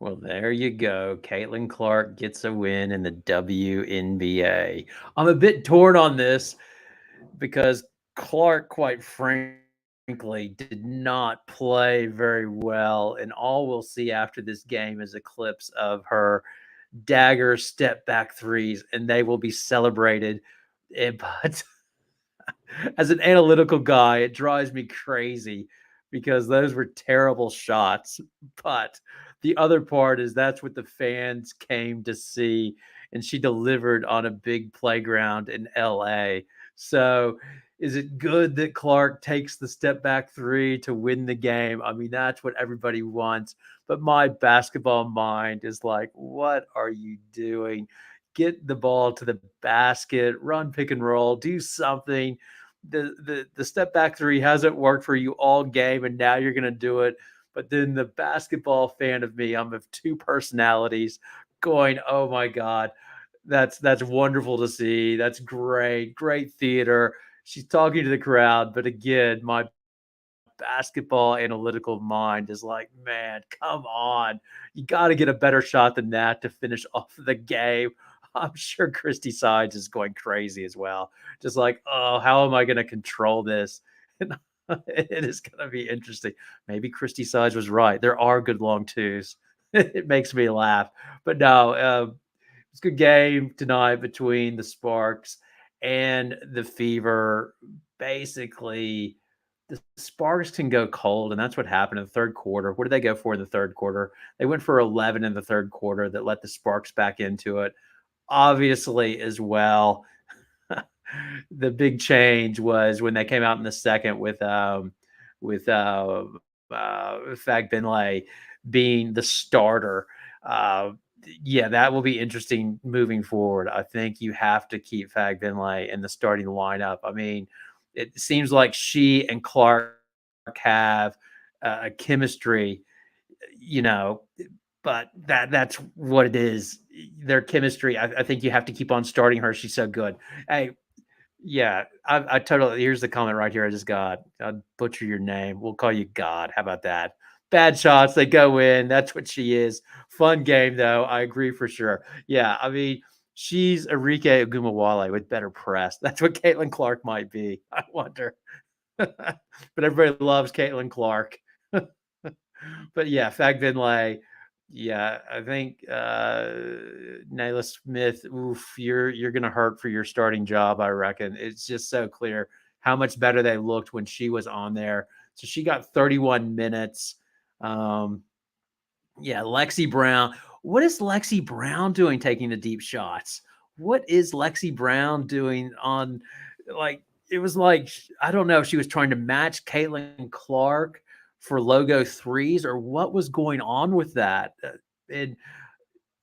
Well, there you go. Caitlin Clark gets a win in the WNBA. I'm a bit torn on this because Clark, quite frankly, did not play very well. And all we'll see after this game is a clips of her dagger step back threes, and they will be celebrated. But as an analytical guy, it drives me crazy because those were terrible shots. But the other part is that's what the fans came to see, and she delivered on a big playground in LA. So is it good that Clark takes the step back three to win the game? I mean, that's what everybody wants. But my basketball mind is like, what are you doing? Get the ball to the basket, run pick and roll, do something. The step back three hasn't worked for you all game, and now you're going to do it. But then the basketball fan of me, I'm of two personalities, going, "Oh my god, that's wonderful to see. That's great theater." She's talking to the crowd, but again, my basketball analytical mind is like, man, come on. You got to get a better shot than that to finish off the game. I'm sure Christy Sides is going crazy as well. Just like, oh, how am I going to control this? And it is going to be interesting. Maybe Christy Sides was right. There are good long twos. It makes me laugh. But no, it's a good game tonight between the Sparks and the Fever. Basically, the Sparks can go cold, and that's what happened in the third quarter. What did they go for in the third quarter? They went for 11 in the third quarter that let the Sparks back into it. Obviously, as well, the big change was when they came out in the second with Fag Binlay being the starter. Uh, yeah, that will be interesting moving forward. I think you have to keep Fag Binlay in the starting lineup. I mean, it seems like she and Clark have a chemistry, you know, but that's what it is. Their chemistry. I think you have to keep on starting her. She's so good. Hey, yeah, I totally. Here's the comment right here. I just got. I'll butcher your name. We'll call you God. How about that? Bad shots, they go in. That's what she is. Fun game though. I agree for sure. Yeah, I mean, she's Enrique Ogumawale with better press. That's what Caitlin Clark might be. I wonder. But everybody loves Caitlin Clark. But yeah, Fag Vinlay. Yeah, I think Nayla Smith. Oof, you're gonna hurt for your starting job. I reckon it's just so clear how much better they looked when she was on there. So she got 31 minutes. Um, yeah, Lexi Brown. What is Lexi Brown doing taking the deep shots? What is Lexi Brown doing on like it was like I don't know if she was trying to match Caitlin Clark for logo threes or what was going on with that. And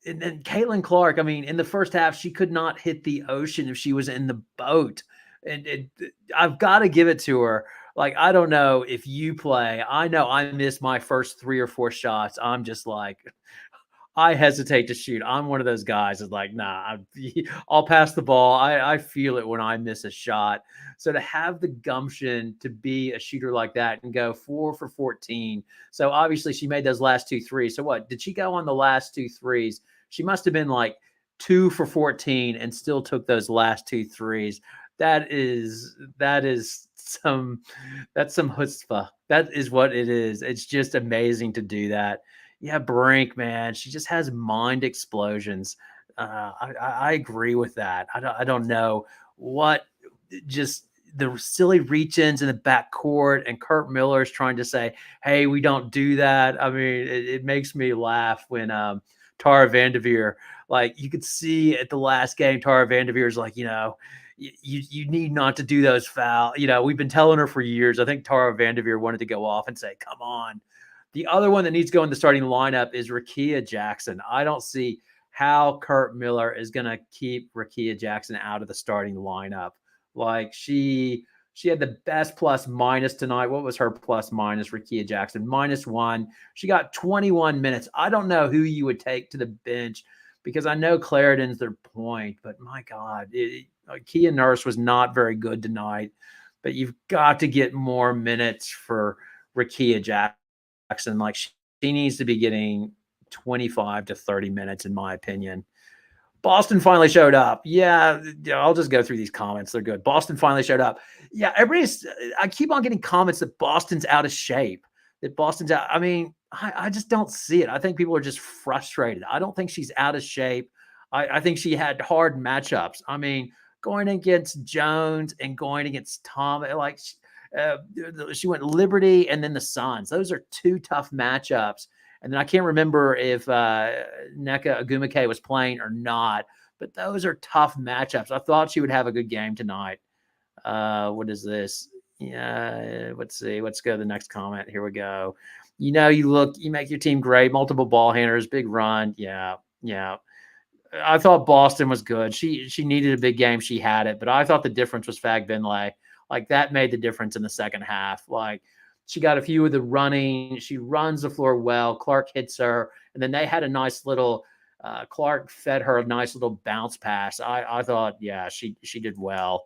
and then Caitlin Clark, I mean, in the first half, she could not hit the ocean if she was in the boat. And I've got to give it to her. Like, I don't know if you play. I know I missed my first three or four shots. I'm just like, I hesitate to shoot. I'm one of those guys that's like, nah, I'll pass the ball. I feel it when I miss a shot. So to have the gumption to be a shooter like that and go 4 for 14. So obviously she made those last two threes. So what? Did she go on the last two threes? She must have been like 2 for 14 and still took those last two threes. That is some chutzpah. That is what it is. It's just amazing to do that. Yeah, Brink, man, she just has mind explosions. I agree with that. I don't know what just the silly reach-ins in the backcourt and Kurt Miller is trying to say, "Hey, we don't do that." I mean, it makes me laugh when Tara Vanderveer, like you could see at the last game, Tara Vanderveer is like, you need not to do those foul. We've been telling her for years. I think Tara Vanderveer wanted to go off and say, "Come on." The other one that needs to go in the starting lineup is Rakia Jackson. I don't see how Kurt Miller is going to keep Rakia Jackson out of the starting lineup. Like she had the best plus minus tonight. What was her plus minus? Rakia Jackson -1. She got 21 minutes. I don't know who you would take to the bench because I know Clarendon's their point, but my God, Kia Nurse was not very good tonight. But you've got to get more minutes for Rakia Jackson. Like she needs to be getting 25 to 30 minutes, in my opinion. Boston finally showed up. Yeah, I'll just go through these comments. They're good. Boston finally showed up. Yeah, I keep on getting comments that Boston's out of shape, that Boston's out. I mean, I just don't see it. I think people are just frustrated. I don't think she's out of shape. I think she had hard matchups. I mean, going against Jones and going against Tom, uh, she went Liberty and then the Suns. Those are two tough matchups. And then I can't remember if Nneka Ogwumike was playing or not, but those are tough matchups. I thought she would have a good game tonight. What is this? Yeah, let's see. Let's go to the next comment. Here we go. You make your team great. Multiple ball handlers, big run. Yeah, yeah. I thought Boston was good. She needed a big game. She had it, but I thought the difference was Fag Finlay. Like that made the difference in the second half. Like she got a few of the running. She runs the floor well. Clark hits her, and then they had a nice little. Clark fed her a nice little bounce pass. I thought, yeah, she did well.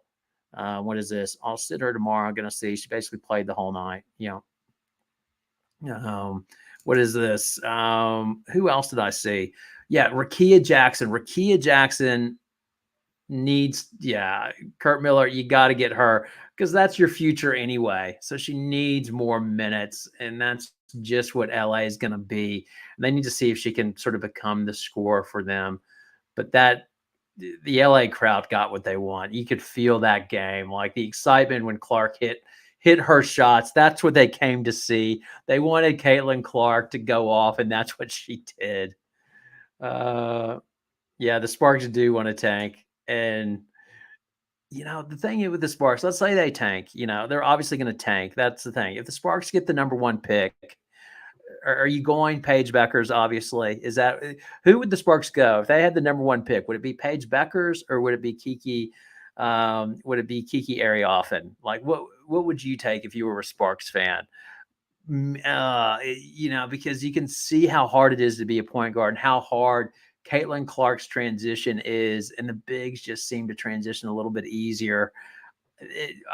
What is this? I'll sit her tomorrow. I'm gonna see. She basically played the whole night. What is this? Who else did I see? Yeah, Rakia Jackson. Rakia Jackson needs, yeah, Kurt Miller. You got to get her because that's your future anyway. So she needs more minutes, and that's just what LA is going to be. And they need to see if she can sort of become the scorer for them. But the LA crowd got what they want. You could feel that game, like the excitement when Clark hit her shots. That's what they came to see. They wanted Caitlin Clark to go off, and that's what she did. Yeah, the Sparks do want to tank. And, the thing with the Sparks, let's say they tank, they're obviously going to tank. That's the thing. If the Sparks get the number one pick, are you going Paige Beckers? Obviously, is that who would the Sparks go if they had the number one pick? Would it be Paige Beckers or would it be Kiki? Would it be Kiki Arioffen? Like, what would you take if you were a Sparks fan? Because you can see how hard it is to be a point guard and how hard Caitlin Clark's transition is, and the bigs just seem to transition a little bit easier.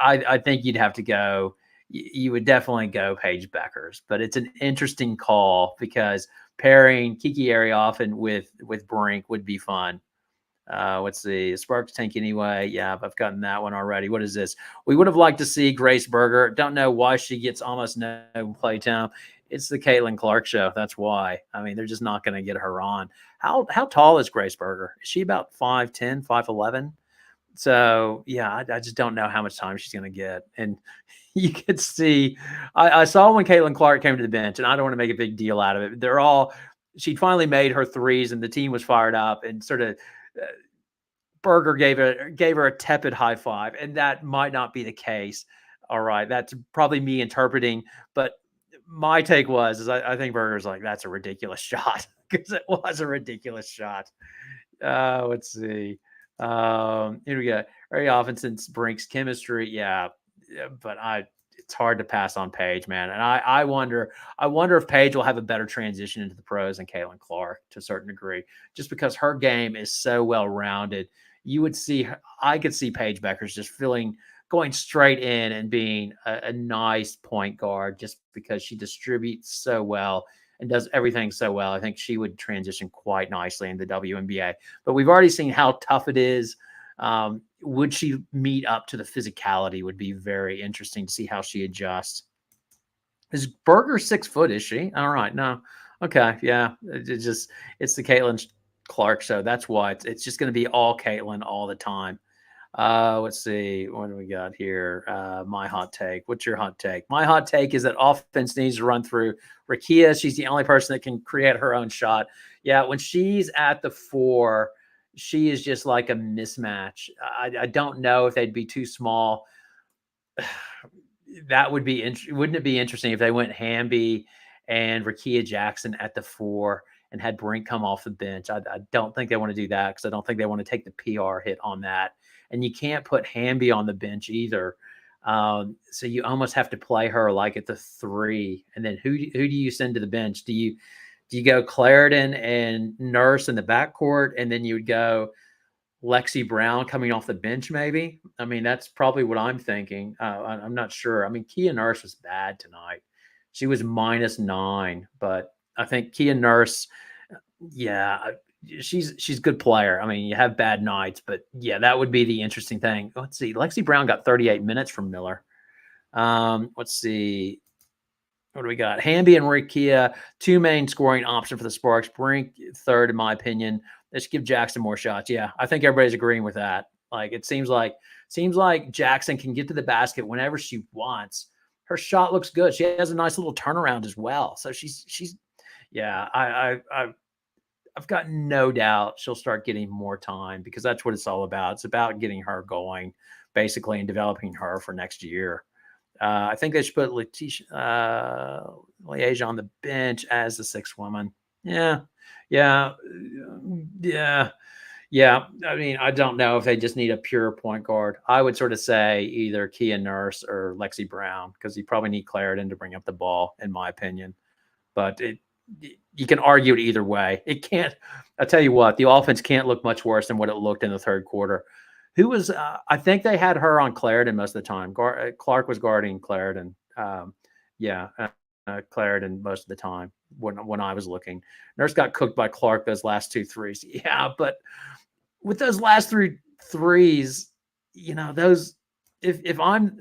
I think you'd have to go. You would definitely go Paige Beckers, but it's an interesting call because pairing Kiki Arioffen with Brink would be fun. Let's see. Sparks tank anyway. Yeah, I've gotten that one already. What is this? We would have liked to see Grace Berger. Don't know why she gets almost no play time. It's the Caitlin Clark show. That's why. I mean, they're just not going to get her on. How tall is Grace Berger? Is she about 5'10", 5'11"? So, yeah, I just don't know how much time she's going to get. And you could see, I saw when Caitlin Clark came to the bench, and I don't want to make a big deal out of it. She'd finally made her threes, and the team was fired up and sort of Berger gave her a tepid high five, and that might not be the case. All right, that's probably me interpreting, but my take is I think Berger's like, that's a ridiculous shot because it was a ridiculous shot. Let's see. Here we go. Very often since Brink's chemistry, yeah, but it's hard to pass on Paige, man. And I wonder if Paige will have a better transition into the pros than Caitlin Clark to a certain degree, just because her game is so well rounded. I could see Paige Beckers just going straight in and being a nice point guard just because she distributes so well and does everything so well. I think she would transition quite nicely in the WNBA. But we've already seen how tough it is. Would she meet up to the physicality? Would be very interesting to see how she adjusts. Is Berger 6 foot? Is she? All right, no, okay, yeah. It's the Caitlin Clark show. That's why it's just going to be all Caitlin all the time. Let's see. What do we got here? My hot take. What's your hot take? My hot take is that offense needs to run through Rakia. She's the only person that can create her own shot. Yeah, when she's at the 4, she is just like a mismatch. I don't know if they'd be too small. That would be wouldn't it be interesting if they went Hamby and Rakia Jackson at the 4 and had Brink come off the bench? I don't think they want to do that because I don't think they want to take the PR hit on that. And you can't put Hamby on the bench either. So you almost have to play her like at the 3. And then who do you send to the bench? Do you go Clarendon and Nurse in the backcourt, and then you would go Lexi Brown coming off the bench, maybe? I mean, that's probably what I'm thinking. I'm not sure. I mean, Kia Nurse was bad tonight. She was -9, but I think Kia Nurse, Yeah, she's a good player. I mean, you have bad nights, but yeah, that would be the interesting thing. Let's see. Lexi Brown got 38 minutes from Miller. Let's see. What do we got? Hamby and Rikia, two main scoring option for the Sparks. Brink third, in my opinion. They should give Jackson more shots. Yeah, I think everybody's agreeing with that. Like it seems like Jackson can get to the basket whenever she wants. Her shot looks good. She has a nice little turnaround as well. So she's yeah. I've got no doubt she'll start getting more time because that's what it's all about. It's about getting her going, basically, and developing her for next year. I think they should put Liège on the bench as the sixth woman. Yeah, yeah, yeah, yeah. I mean, I don't know if they just need a pure point guard. I would sort of say either Kia Nurse or Lexi Brown because you probably need Clarendon to bring up the ball, in my opinion. But you can argue it either way. It can't. I tell you what, the offense can't look much worse than what it looked in the third quarter. Who was? I think they had her on Clarendon most of the time. Clark was guarding Clarendon. Yeah, Clarendon most of the time when I was looking. Nurse got cooked by Clark those last two threes. Yeah, but with those last three threes, those if I'm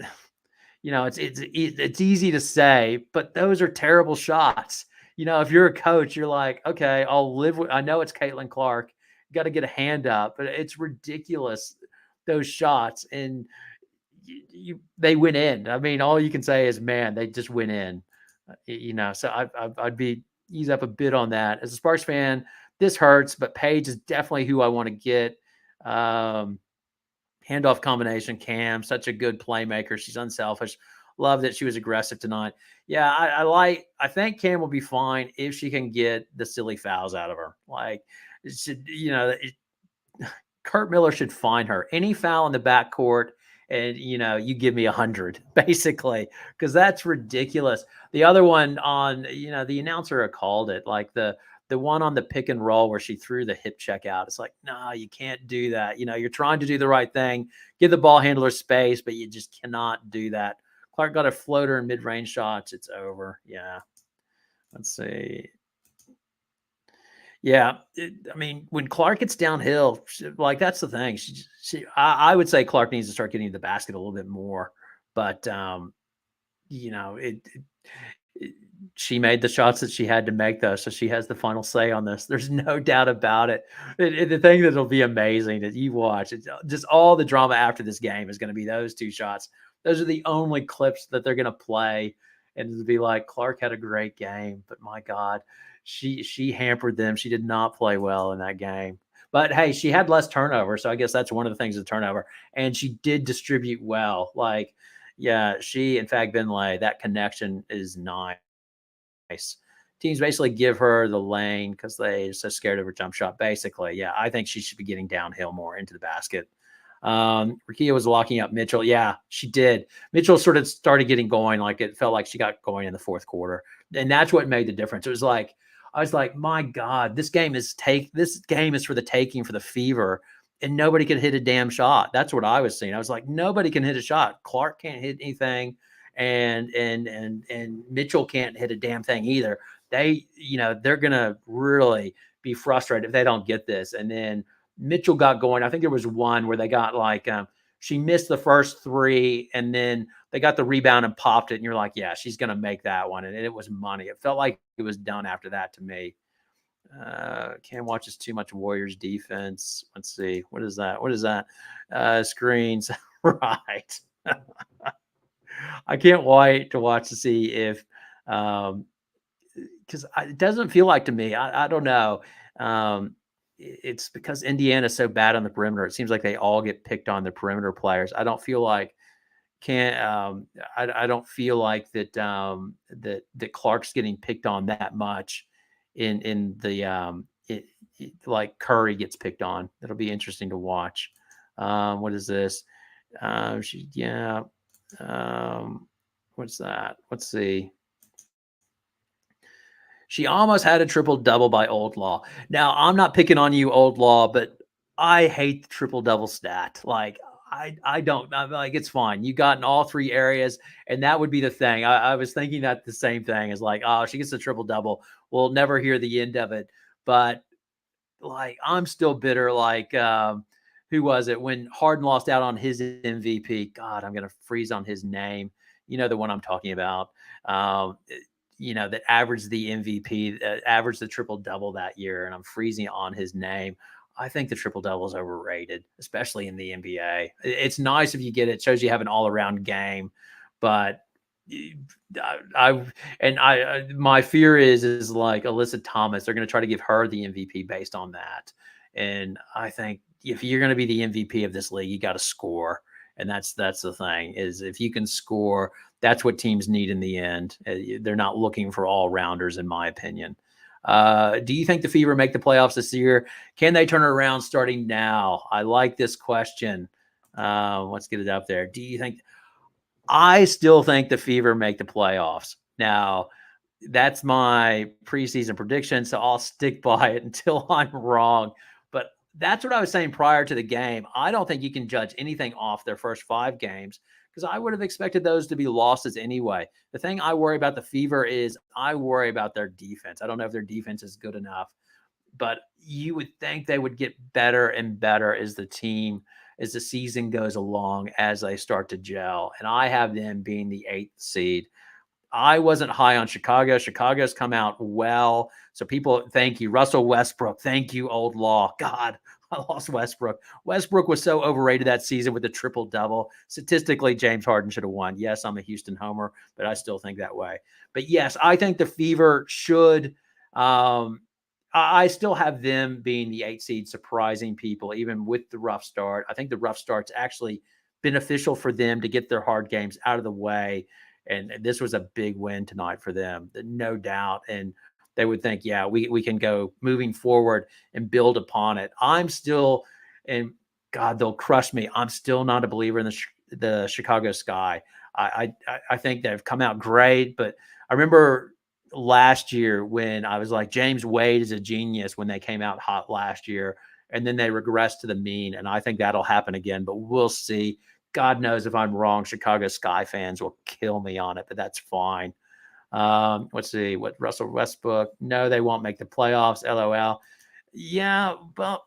it's easy to say, but those are terrible shots. If you're a coach, you're like, okay, I'll live with. I know it's Caitlin Clark. Got to get a hand up, but it's ridiculous those shots, and they went in. I mean, all you can say is, man, they just went in. So I'd be ease up a bit on that. As a Sparks fan, this hurts, but Paige is definitely who I want to get. Um, Handoff combination, Cam, such a good playmaker. She's unselfish. Love that she was aggressive tonight. Yeah, I think Cam will be fine if she can get the silly fouls out of her. Like, Kurt Miller should find her. Any foul in the backcourt, and you give me 100, basically, because that's ridiculous. The other one on, the announcer called it, like the one on the pick and roll where she threw the hip check out. It's like, no, you can't do that. You're trying to do the right thing, give the ball handler space, but you just cannot do that. Clark got a floater in mid-range shots. It's over. Yeah. Let's see. Yeah, I mean, when Clark gets downhill, like that's the thing. I would say Clark needs to start getting to the basket a little bit more. But you know, it she made the shots that she had to make, though, so she has the final say on this. There's no doubt about it. The thing that'll be amazing that you watch, it's just all the drama after this game is going to be those two shots. Those are the only clips that they're going to play, and it'll be like Clark had a great game, but my God, she hampered them. She did not play well in that game. But hey, she had less turnover, so I guess that's one of the things of turnover. And she did distribute well. Like, yeah, she in fact Benlay, that connection is nice. Teams basically give her the lane because they're so scared of her jump shot. Basically, yeah, I think she should be getting downhill more into the basket. Rikia was locking up Mitchell. Yeah, she did. Mitchell sort of started getting going. Like it felt like she got going in the fourth quarter, and that's what made the difference. It was like I was like, my God, this game is for the taking, for the Fever, and nobody could hit a damn shot. That's what I was seeing. I was like, nobody can hit a shot. Clark can't hit anything, and Mitchell can't hit a damn thing either. They're gonna really be frustrated if they don't get this. And then Mitchell got going. I think there was one where they got like she missed the first three, and then they got the rebound and popped it. And you're like, yeah, she's gonna make that one, and it was money. It felt like it was done after that to me. Cam watches too much Warriors defense. Let's see. What is that? What is that? Screens. Right. I can't wait to watch to see if, because it doesn't feel like to me. I don't know. It's because Indiana's so bad on the perimeter. It seems like they all get picked on the perimeter players. I don't feel like I don't feel like that Clark's getting picked on that much in the like Curry gets picked on. It'll be interesting to watch. What is this? Yeah. What's that? Let's see. She almost had a triple double by Old Law. Now, I'm not picking on you, Old Law, but I hate the triple double stat. Like, I don't. I'm like, it's fine. You got in all three areas, and that would be the thing. I was thinking that the same thing is like, oh, she gets a triple double. We'll never hear the end of it. But like I'm still bitter. Like who was it when Harden lost out on his MVP? God, I'm gonna freeze on his name. You know the one I'm talking about. Um, that averaged the MVP, averaged the triple double that year, and I'm freezing on his name. I think the triple double is overrated, especially in the NBA. It's nice if you get it; it shows you have an all around game, but I my fear is like Alyssa Thomas. They're going to try to give her the MVP based on that, and I think if you're going to be the MVP of this league, you got to score, and that's the thing is if you can score, that's what teams need in the end. They're not looking for all rounders, in my opinion. Do you think the Fever make the playoffs this year? Can they turn it around starting now? I like this question. Let's get it up there. Do you think? I still think the Fever make the playoffs. Now, that's my preseason prediction, so I'll stick by it until I'm wrong. But that's what I was saying prior to the game. I don't think you can judge anything off their first 5 games because I would have expected those to be losses anyway. The thing I worry about the Fever is I worry about their defense. I don't know if their defense is good enough, but you would think they would get better and better as the season goes along, as they start to gel. And I have them being the 8th seed. I wasn't high on Chicago. Chicago's come out well. So people, thank you. Russell Westbrook. Thank you, old law. God, I lost Westbrook. Westbrook was so overrated that season with the triple double. Statistically, James Harden should have won. Yes, I'm a Houston homer, but I still think that way. But yes, I think the Fever should. I still have them being the 8th seed, surprising people, even with the rough start. I think the rough start's actually beneficial for them to get their hard games out of the way. And this was a big win tonight for them, no doubt. And they would think, yeah, we can go moving forward and build upon it. I'm still, and God, they'll crush me. I'm still not a believer in the Chicago Sky. I think they've come out great, but I remember last year when I was like, James Wade is a genius when they came out hot last year, and then they regressed to the mean. And I think that'll happen again, but we'll see. God knows if I'm wrong, Chicago Sky fans will kill me on it, but that's fine. Let's see what Russell Westbrook. No, they won't make the playoffs. LOL. Yeah, well,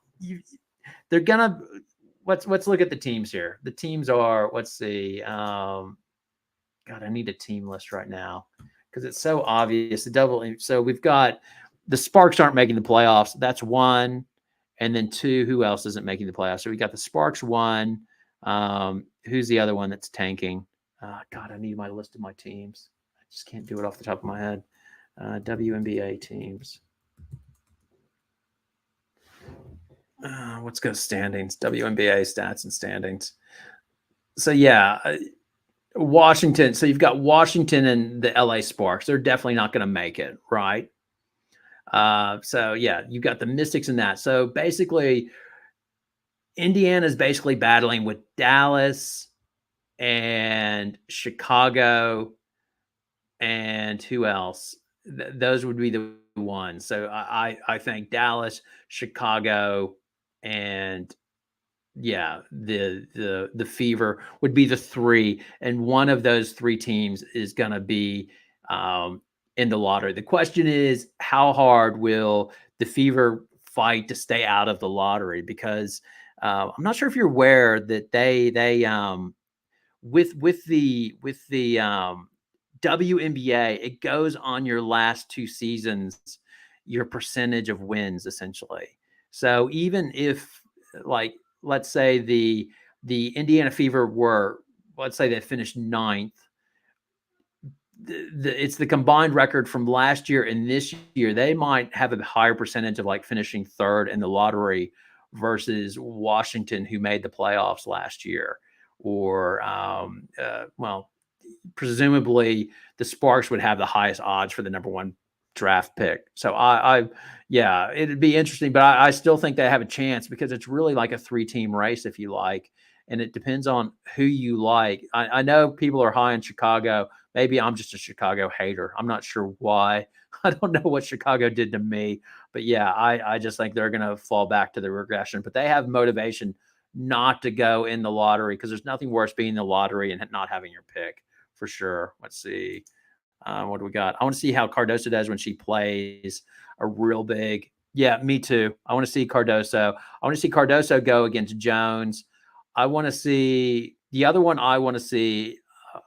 they're gonna. Let's look at the teams here. The teams are. Let's see. God, I need a team list right now because it's so obvious. The double. So we've got the Sparks aren't making the playoffs. That's one, and then 2. Who else isn't making the playoffs? So we got the Sparks 1. Who's the other one that's tanking? God, I need my list of my teams. I just can't do it off the top of my head. WNBA teams. Let's go standings. WNBA stats and standings. So yeah, Washington. So you've got Washington and the LA Sparks. They're definitely not going to make it, right? So yeah, you've got the Mystics in that. So basically, Indiana's basically battling with Dallas and Chicago and who else? Those would be the ones. So I think Dallas, Chicago, and yeah, the Fever would be the 3, and one of those 3 teams is going to be in the lottery. The question is, how hard will the Fever fight to stay out of the lottery? Because I'm not sure if you're aware that they with the WNBA, it goes on your last 2 seasons, your percentage of wins essentially. So even if, like, let's say the Indiana Fever were, let's say they finished 9th, it's the combined record from last year and this year. They might have a higher percentage of like finishing 3rd in the lottery versus Washington, who made the playoffs last year, or well, presumably the Sparks would have the highest odds for the number 1 draft pick. So yeah, it'd be interesting, but I still think they have a chance because it's really like a 3-team race, if you like, and it depends on who you like. I know people are high in Chicago. Maybe I'm just a Chicago hater. I'm not sure why. I don't know what Chicago did to me, but yeah, I just think they're going to fall back to the regression, but they have motivation not to go in the lottery because there's nothing worse being in the lottery and not having your pick. For sure. Let's see. What do we got? I want to see how Cardoso does when she plays a real big Yeah, me too. I want to see Cardoso. I want to see Cardoso go against Jones. I want to see the other one. I want to see.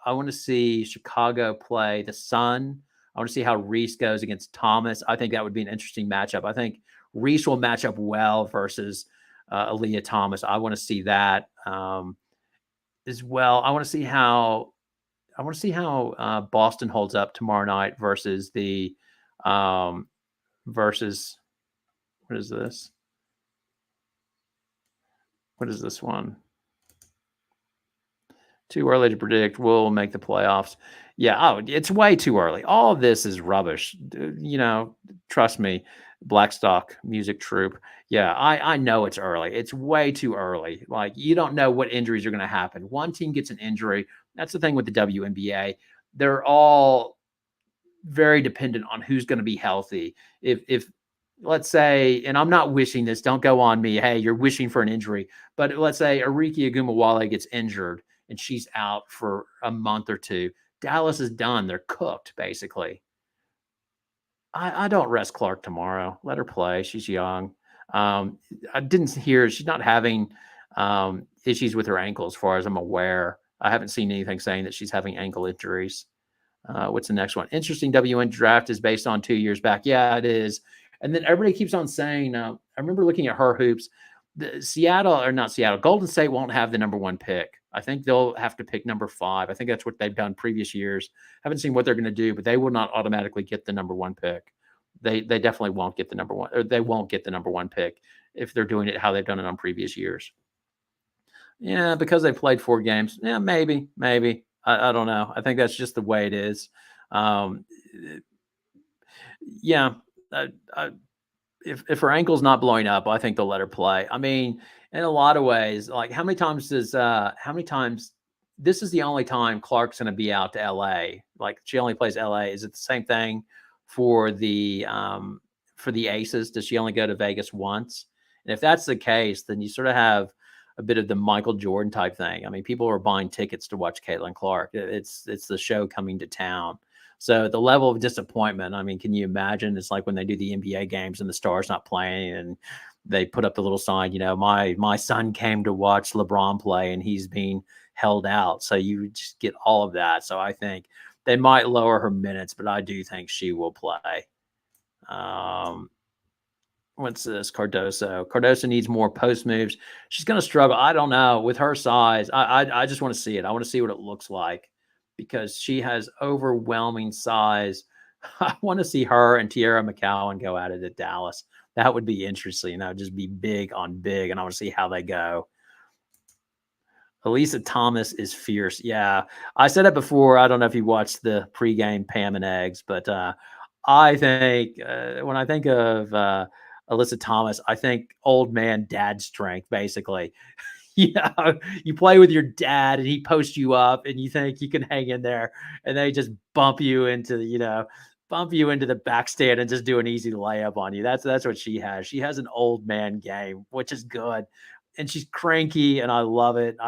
I want to see Chicago play the Sun. I want to see how Reese goes against Thomas. I think that would be an interesting matchup. I think Reese will match up well versus Aaliyah Thomas. I want to see that as well. I want to see how Boston holds up tomorrow night versus the versus what is this? What is this one? Too early to predict. We'll make the playoffs. Yeah. Oh, it's way too early. All of this is rubbish. Trust me, Blackstock Music Troupe. Yeah, I know it's early. It's way too early. Like you don't know what injuries are going to happen. One team gets an injury. That's the thing with the WNBA. They're all very dependent on who's going to be healthy. If let's say, and I'm not wishing this, don't go on me. Hey, you're wishing for an injury, but let's say Ariki Agumawale gets injured and she's out for a month or two. Dallas is done. They're cooked, basically. I don't rest Clark tomorrow. Let her play. She's young. Um, I didn't hear she's not having issues with her ankle, as far as I'm aware. I haven't seen anything saying that she's having ankle injuries. What's the next one? Interesting. WN draft is based on 2 years back. Yeah, it is. And then everybody keeps on saying, I remember looking at her hoops. Seattle, or not Seattle, Golden State won't have the number one pick. I think they'll have to pick number 5. I think that's what they've done previous years. Haven't seen what they're going to do, but they will not automatically get the number one pick. They definitely won't get the number one, or they won't get the number one pick if they're doing it how they've done it on previous years. Yeah, because they played 4 games. Yeah, maybe. I don't know. I think that's just the way it is. Um, yeah, I, if her ankle's not blowing up, I think they'll let her play. I mean, in a lot of ways, like how many times this is the only time Clark's going to be out to LA. Like she only plays LA. Is it the same thing for the Aces? Does she only go to Vegas once? And if that's the case, then you sort of have a bit of the Michael Jordan type thing. I mean, people are buying tickets to watch Caitlin Clark. It's the show coming to town. So the level of disappointment, I mean, can you imagine? It's like when they do the NBA games and the star's not playing and they put up the little sign, my son came to watch LeBron play and he's being held out. So you just get all of that. So I think they might lower her minutes, but I do think she will play. Um, what's this? Cardoso. Cardoso needs more post moves. She's going to struggle. I don't know with her size. I just want to see it. I want to see what it looks like because she has overwhelming size. I want to see her and Tierra McCowan go at it at Dallas. That would be interesting. That would just be big on big, and I want to see how they go. Elisa Thomas is fierce. Yeah, I said it before. I don't know if you watched the pregame Pam and Eggs, but I think when I think of Alyssa Thomas, I think old man dad strength, basically. Yeah, you play with your dad and he posts you up and you think you can hang in there and they just bump you into the back stand and just do an easy layup on you. That's what she has. She has an old man game, which is good. And she's cranky and I love it.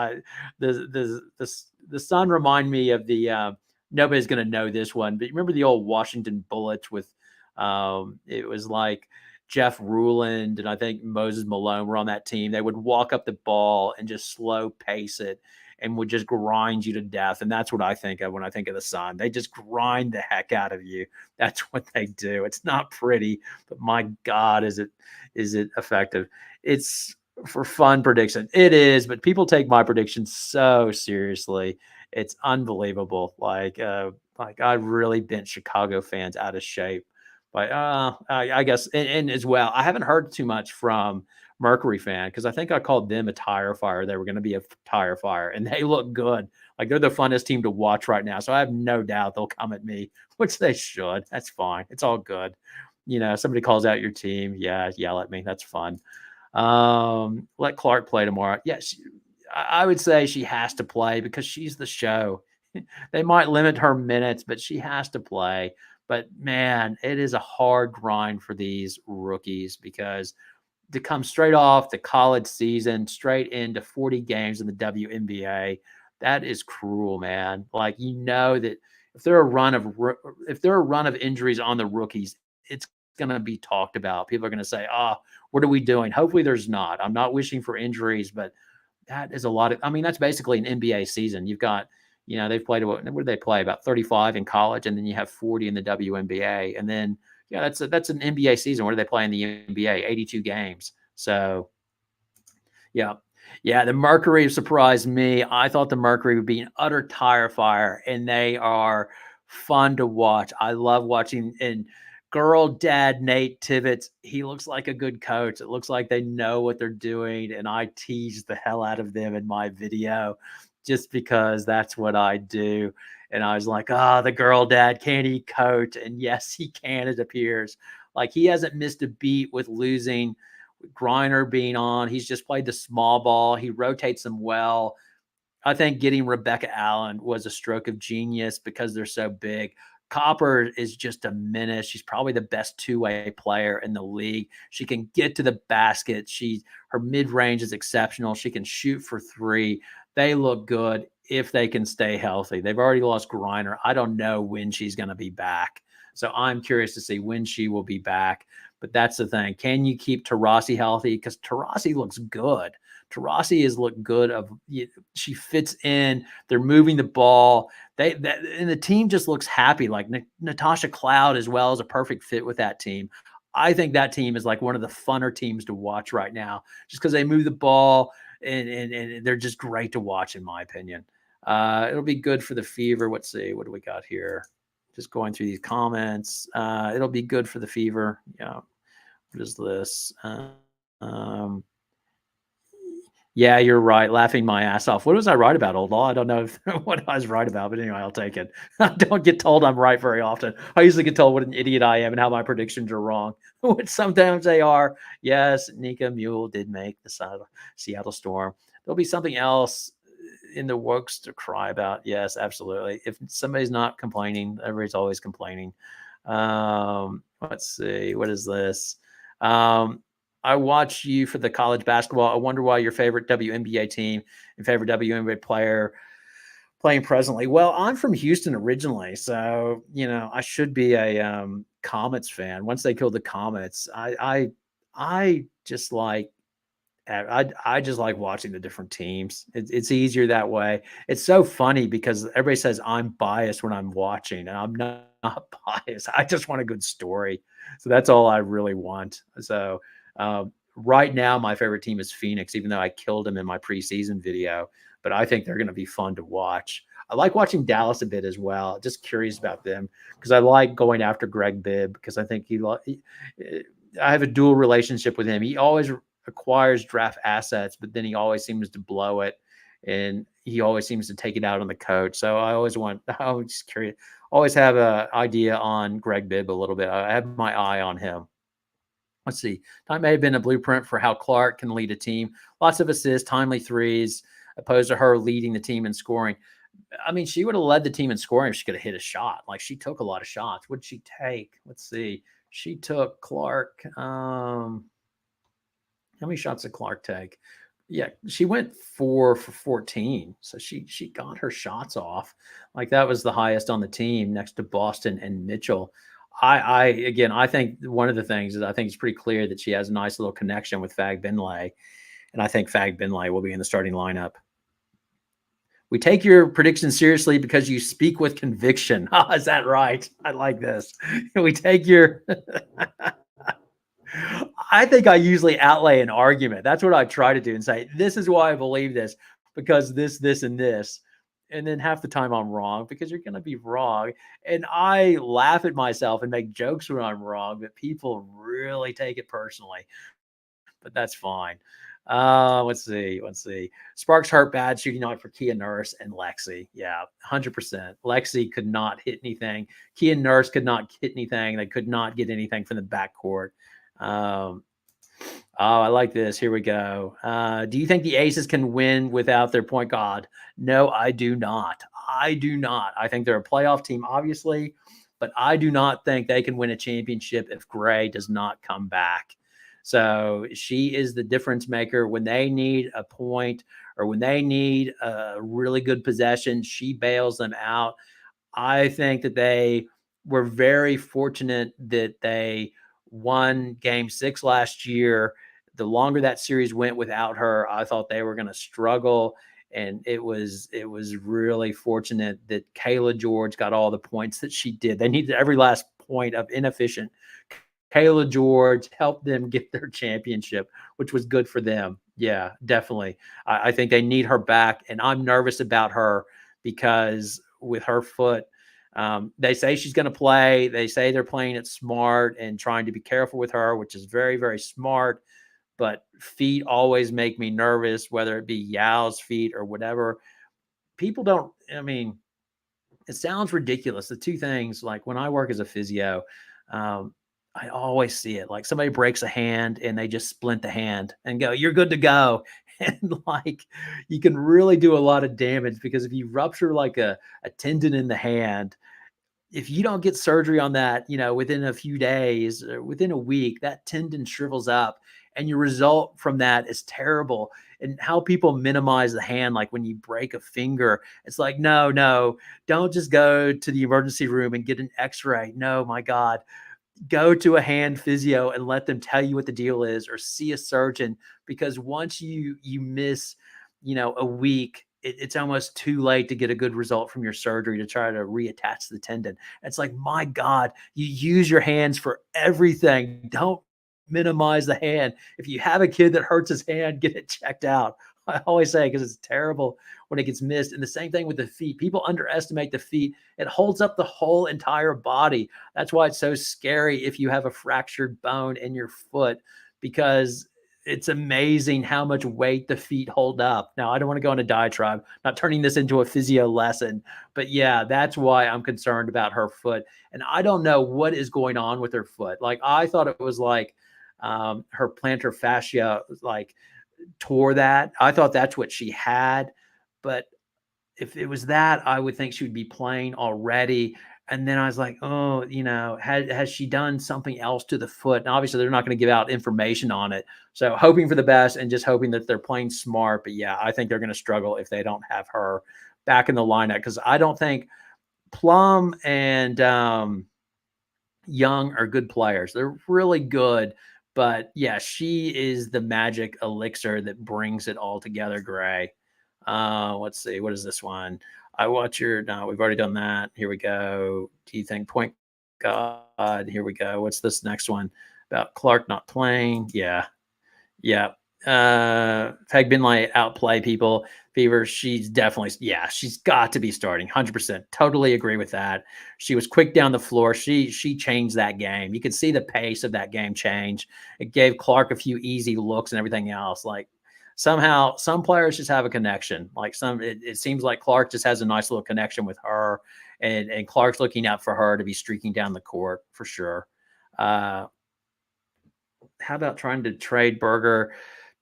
The son remind me of the nobody's gonna know this one, but you remember the old Washington Bullets with it was like Jeff Ruland and I think Moses Malone were on that team. They would walk up the ball and just slow pace it and would just grind you to death. And that's what I think of when I think of the Sun. They just grind the heck out of you. That's what they do. It's not pretty, but my God, is it effective? It's for fun prediction. It is, but people take my predictions so seriously. It's unbelievable. Like I really bent Chicago fans out of shape. But I guess, and as well, I haven't heard too much from Mercury fan because I think I called them a tire fire. They were going to be a tire fire, and they look good. Like they're the funnest team to watch right now. So I have no doubt they'll come at me, which they should. That's fine. It's all good. Somebody calls out your team. Yeah, yell at me. That's fun. Let Clark play tomorrow. Yes, I would say she has to play because she's the show. They might limit her minutes, but she has to play. But man, it is a hard grind for these rookies because to come straight off the college season, straight into 40 games in the WNBA, that is cruel, man. Like that if there are a run of injuries on the rookies, it's going to be talked about. People are going to say, what are we doing? Hopefully there's not. I'm not wishing for injuries, but that is a lot of, I mean, that's basically an NBA season. You've got, they've played, what do they play? About 35 in college, and then you have 40 in the WNBA. And then, that's an NBA season. What do they play in the NBA? 82 games. So, yeah. Yeah, the Mercury surprised me. I thought the Mercury would be an utter tire fire, and they are fun to watch. I love watching. And girl dad Nate Tibbetts, he looks like a good coach. It looks like they know what they're doing, and I tease the hell out of them in my video just because that's what I do. And I was like, the girl dad, can he coach? And yes, he can, it appears. Like, he hasn't missed a beat with losing, Griner being on. He's just played the small ball. He rotates them well. I think getting Rebecca Allen was a stroke of genius because they're so big. Copper is just a menace. She's probably the best two-way player in the league. She can get to the basket. Her mid-range is exceptional. She can shoot for three. They look good if they can stay healthy. They've already lost Griner. I don't know when she's going to be back. So I'm curious to see when she will be back. But that's the thing. Can you keep Taurasi healthy? Because Taurasi looks good. Taurasi has looked good. She fits in. They're moving the ball. And the team just looks happy. Like Natasha Cloud as well is a perfect fit with that team. I think that team is like one of the funner teams to watch right now, just because they move the ball and they're just great to watch, in my opinion. It'll be good for the Fever. Let's see. What do we got here? Just going through these comments. It'll be good for the Fever. Yeah. What is this? Yeah, you're right. Laughing my ass off. What was I right about, Old Law? I don't know what I was right about, but anyway, I'll take it. I don't get told I'm right very often. I usually get told what an idiot I am and how my predictions are wrong, which sometimes they are. Yes, Nika Mule did make the Seattle Storm. There'll be something else in the works to cry about. Yes, absolutely. If somebody's not complaining, everybody's always complaining. Let's see. What is this? I watch you for the college basketball. I wonder why your favorite WNBA team and favorite WNBA player playing presently. Well, I'm from Houston originally, so I should be a Comets fan. Once they killed the Comets, I just like I just like watching the different teams. It's easier that way. It's so funny because everybody says I'm biased when I'm watching, and I'm not biased. I just want a good story. So that's all I really want. So right now, my favorite team is Phoenix, even though I killed them in my preseason video. But I think they're going to be fun to watch. I like watching Dallas a bit as well. Just curious about them because I like going after Greg Bibb because I think I have a dual relationship with him. He always acquires draft assets, but then he always seems to blow it, and he always seems to take it out on the coach. So I was just curious. Always have an idea on Greg Bibb a little bit. I have my eye on him. Let's see. That may have been a blueprint for how Clark can lead a team. Lots of assists, timely threes, opposed to her leading the team in scoring. I mean, she would have led the team in scoring if she could have hit a shot. Like, she took a lot of shots. What did she take? Let's see. She took Clark. How many shots did Clark take? Yeah, she went 4 for 14. So she got her shots off. Like, that was the highest on the team next to Boston and Mitchell. I think one of the things is I think it's pretty clear that she has a nice little connection with Fag Binlay, and I think Fag Binlay will be in the starting lineup. We take your predictions seriously because you speak with conviction. Is that right? I like this. We take your I think I usually outlay an argument. That's what I try to do and say, this is why I believe this, because this, and this. And then half the time I'm wrong because you're going to be wrong. And I laugh at myself and make jokes when I'm wrong, but people really take it personally. But that's fine. Let's see. Sparks hurt bad shooting night for Kia Nurse and Lexi. Yeah, 100%. Lexi could not hit anything. Kia Nurse could not hit anything. They could not get anything from the backcourt. I like this. Here we go. Do you think the Aces can win without their point guard? No, I do not. I think they're a playoff team, obviously, but I do not think they can win a championship if Gray does not come back. So she is the difference maker when they need a point or when they need a really good possession. She bails them out. I think that they were very fortunate that they won game 6 last year. The longer that series went without her, I thought they were going to struggle. And it was really fortunate that Kayla George got all the points that she did. They needed every last point of inefficient. Kayla George helped them get their championship, which was good for them. Yeah, definitely. I think they need her back, and I'm nervous about her because with her foot, they say she's going to play. They say they're playing it smart and trying to be careful with her, which is very, very smart. But feet always make me nervous, whether it be Yao's feet or whatever. People don't, I mean, it sounds ridiculous. The two things, like when I work as a physio, um, I always see it. Like somebody breaks a hand and they just splint the hand and go, "You're good to go." And like you can really do a lot of damage because if you rupture like a tendon in the hand, if you don't get surgery on that, within a few days or within a week, that tendon shrivels up and your result from that is terrible. And how people minimize the hand, like when you break a finger, it's like, no, no, don't just go to the emergency room and get an x-ray. No, my God, go to a hand physio and let them tell you what the deal is or see a surgeon because once you miss a week, it's almost too late to get a good result from your surgery to try to reattach the tendon. It's like, my God, you use your hands for everything. Don't minimize the hand. If you have a kid that hurts his hand, get it checked out. I always say, because it's terrible when it gets missed. And the same thing with the feet. People underestimate the feet. It holds up the whole entire body. That's why it's so scary if you have a fractured bone in your foot, because it's amazing how much weight the feet hold up. Now, I don't want to go on a diatribe, not turning this into a physio lesson, but yeah, that's why I'm concerned about her foot. And I don't know what is going on with her foot. Like, I thought it was like her plantar fascia, like, tore that. I thought that's what she had. But if it was that, I would think she would be playing already. And then I was like, oh, has she done something else to the foot? And obviously, they're not going to give out information on it. So hoping for the best and just hoping that they're playing smart. But yeah, I think they're going to struggle if they don't have her back in the lineup because I don't think Plum and Young are good players. They're really good. But yeah, she is the magic elixir that brings it all together, Gray. Let's see. What is this one? I watch your. No, we've already done that. Here we go. Do you think point God? Here we go. What's this next one about Clark not playing? Yeah, yeah. Peg Binley outplay people. Fever. She's definitely, yeah, she's got to be starting. 100%. Totally agree with that. She was quick down the floor. She changed that game. You could see the pace of that game change. It gave Clark a few easy looks and everything else. Like somehow some players just have a connection. Like it seems like Clark just has a nice little connection with her, and Clark's looking out for her to be streaking down the court for sure. Uh, how about trying to trade Berger,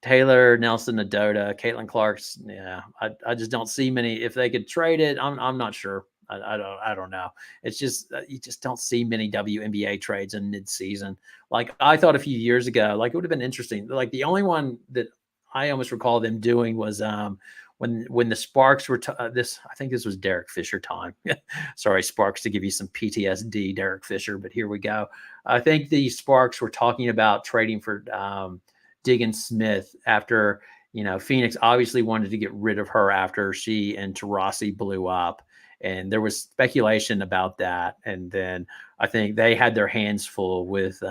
Taylor, Nelson, Adota, Caitlin Clark's? Yeah, I just don't see many. If they could trade it, I'm not sure. I don't know. It's just you just don't see many WNBA trades in mid-season. Like I thought a few years ago, like it would have been interesting. Like the only one that I almost recall them doing was when the Sparks were this. I think this was Derek Fisher time. Sorry, Sparks, to give you some PTSD, Derek Fisher. But here we go. I think the Sparks were talking about trading for Diggin Smith after, Phoenix obviously wanted to get rid of her after she and Taurasi blew up. And there was speculation about that. And then I think they had their hands full with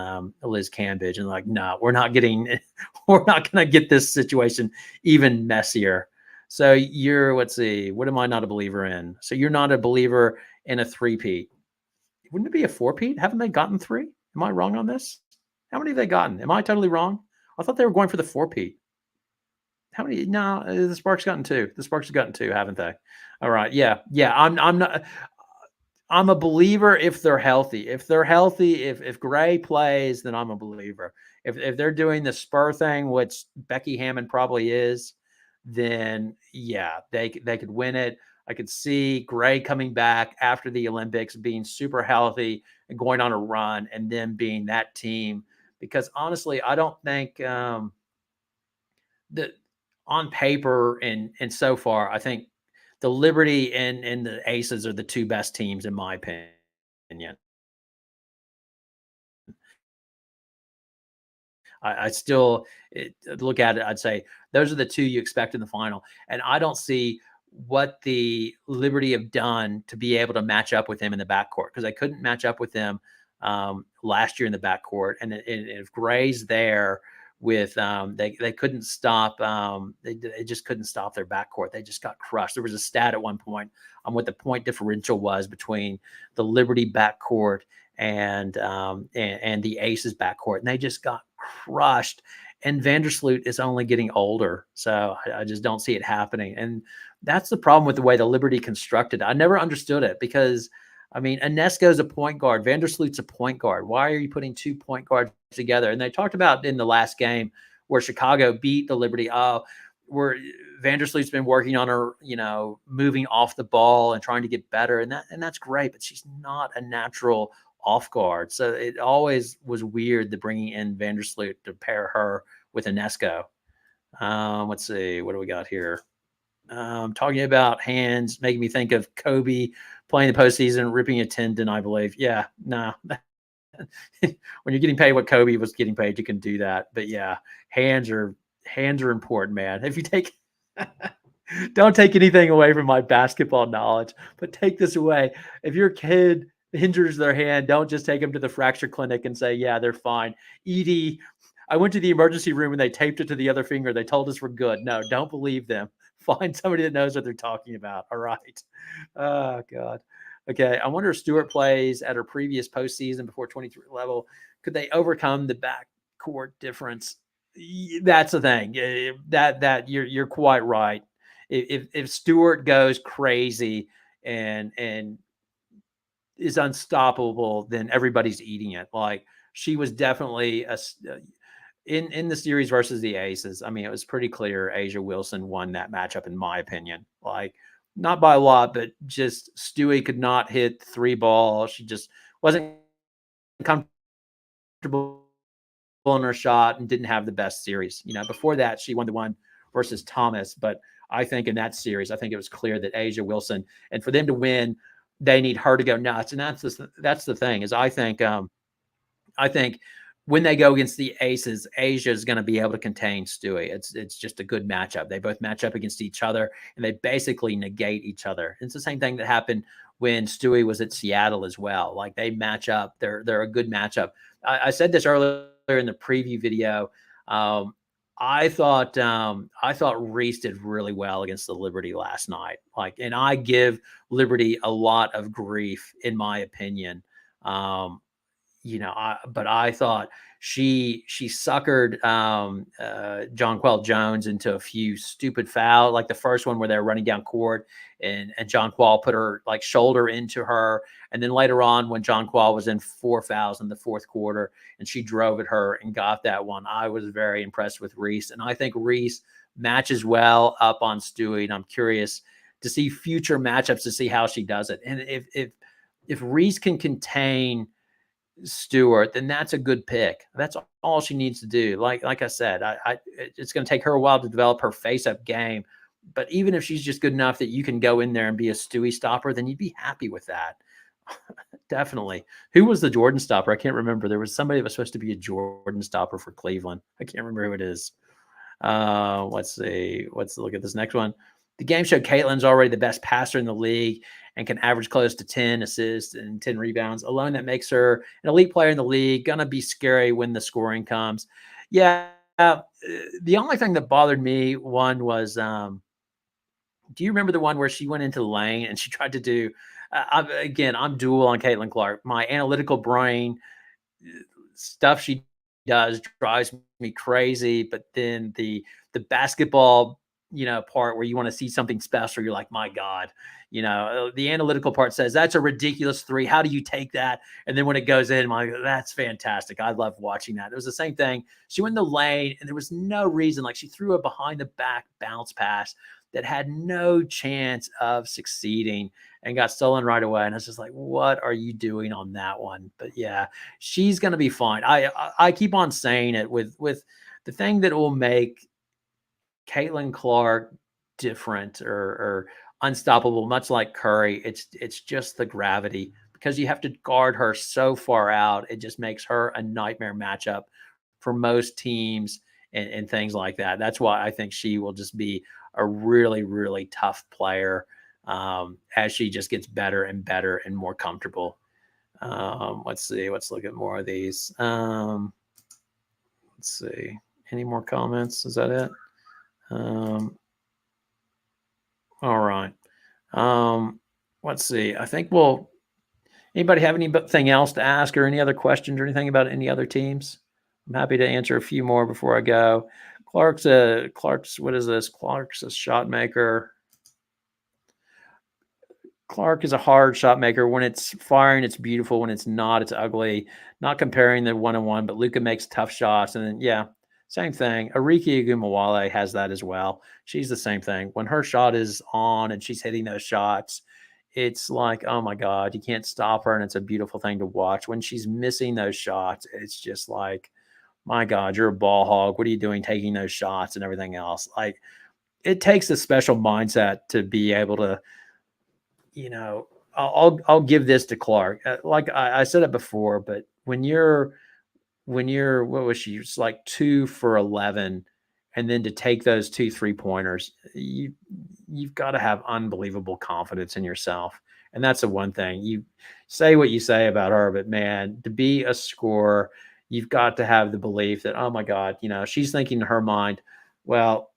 Liz Cambridge and like, no, we're not we're not going to get this situation even messier. So let's see, what am I not a believer in? So you're not a believer in a three-peat. Wouldn't it be a four-peat? Haven't they gotten three? Am I wrong on this? How many have they gotten? Am I totally wrong? I thought they were going for the four-peat. How many? No, the Sparks gotten two. The Sparks have gotten two, haven't they? All right. Yeah. Yeah. I'm not. I'm a believer if they're healthy. If they're healthy, if Gray plays, then I'm a believer. If they're doing the spur thing, which Becky Hammond probably is, then yeah, they could win it. I could see Gray coming back after the Olympics, being super healthy and going on a run, and then being that team. Because honestly, I don't think that on paper and so far, I think the Liberty and the Aces are the two best teams in my opinion. I still look at it. I'd say those are the two you expect in the final, and I don't see what the Liberty have done to be able to match up with him in the backcourt, because they couldn't match up with him last year in the backcourt, and if Gray's there with they couldn't stop they just couldn't stop their backcourt. They just got crushed. There was a stat at one point on what the point differential was between the Liberty backcourt and the Aces backcourt, and they just got crushed. And Vandersloot is only getting older, so I just don't see it happening. And that's the problem with the way the Liberty constructed. I never understood it, because I mean, Ionesco's a point guard. Vandersloot's a point guard. Why are you putting 2 point guards together? And they talked about in the last game where Chicago beat the Liberty, where Vandersloot's been working on her, moving off the ball and trying to get better. And that's great, but she's not a natural off guard. So it always was weird, the bringing in Vandersloot to pair her with Ionesco. Let's see. What do we got here? Talking about hands, making me think of Kobe playing the postseason, ripping a tendon, I believe. Yeah, no. When you're getting paid what Kobe was getting paid, you can do that. But yeah, hands are important, man. If you take don't take anything away from my basketball knowledge, but take this away. If your kid injures their hand, don't just take them to the fracture clinic and say, yeah, they're fine. Edie, I went to the emergency room and they taped it to the other finger. They told us we're good. No, don't believe them. Find somebody that knows what they're talking about. All right. Oh, God. Okay. I wonder if Stewart plays at her previous postseason before 23 level. Could they overcome the backcourt difference? That's the thing. That you're quite right. If Stewart goes crazy and is unstoppable, then everybody's eating it. Like, she was definitely in the series versus the Aces. I mean, it was pretty clear A'ja Wilson won that matchup, in my opinion. Like, not by a lot, but just Stewie could not hit 3 ball. She just wasn't comfortable in her shot and didn't have the best series. Before that, she won the one versus Thomas. But I think in that series, I think it was clear that A'ja Wilson, and for them to win, they need her to go nuts. And that's the thing, is I think when they go against the Aces, A'ja is going to be able to contain Stewie. It's just a good matchup. They both match up against each other, and they basically negate each other. It's the same thing that happened when Stewie was at Seattle as well. Like, they match up. They're a good matchup. I said this earlier in the preview video. I thought Reese did really well against the Liberty last night. Like, and I give Liberty a lot of grief, in my opinion. But I thought she suckered Jonquel Jones into a few stupid fouls, like the first one where they were running down court and Jonquel put her like shoulder into her. And then later on, when Jonquel was in 4 fouls in the fourth quarter and she drove at her and got that one, I was very impressed with Reese. And I think Reese matches well up on Stewie. And I'm curious to see future matchups to see how she does it. And if Reese can contain Stewart, then that's a good pick. That's all she needs to do. Like I said, it's going to take her a while to develop her face-up game. But even if she's just good enough that you can go in there and be a Stewie stopper, then you'd be happy with that. Definitely. Who was the Jordan stopper? I can't remember. There was somebody that was supposed to be a Jordan stopper for Cleveland. I can't remember who it is. Let's see. Let's look at this next one. The game showed Caitlin's already the best passer in the league and can average close to 10 assists and 10 rebounds. Alone, that makes her an elite player in the league. Gonna be scary when the scoring comes. Yeah. The only thing that bothered me, one was, do you remember the one where she went into the lane and she tried to do, I'm dual on Caitlin Clark. My analytical brain, stuff she does drives me crazy. But then the basketball, part where you want to see something special, you're like, my God, the analytical part says that's a ridiculous 3. How do you take that? And then when it goes in, I'm like, that's fantastic. I love watching that. It was the same thing. She went in the lane and there was no reason. Like, she threw a behind the back bounce pass that had no chance of succeeding and got stolen right away. And I was just like, what are you doing on that one? But yeah, she's going to be fine. I keep on saying it with the thing that will make Caitlin Clark different or unstoppable, much like Curry. It's just the gravity, because you have to guard her so far out. It just makes her a nightmare matchup for most teams and things like that. That's why I think she will just be a really, really tough player as she just gets better and better and more comfortable. Let's see. Let's look at more of these. Let's see. Any more comments? Is that it? All right. Let's see. I think we'll. Anybody have anything else to ask or any other questions or anything about any other teams? I'm happy to answer a few more before I go. Clark's. What is this? Clark's a shot maker. Clark is a hard shot maker. When it's firing, it's beautiful. When it's not, it's ugly. Not comparing the 1-on-1, but Luka makes tough shots. And then, yeah, same thing. Arike Igumawale has that as well. She's the same thing. When her shot is on and she's hitting those shots, it's like, oh my God, you can't stop her. And it's a beautiful thing to watch. When she's missing those shots, it's just like, my God, you're a ball hog. What are you doing taking those shots and everything else? Like, it takes a special mindset to be able to, I'll give this to Clark. Like I said it before, but when you're what was she? It's like 2 for 11, and then to take those 2 3-pointers, you've got to have unbelievable confidence in yourself. And that's the one thing. You say what you say about her, but man, to be a scorer, you've got to have the belief that, oh my God, she's thinking in her mind, well,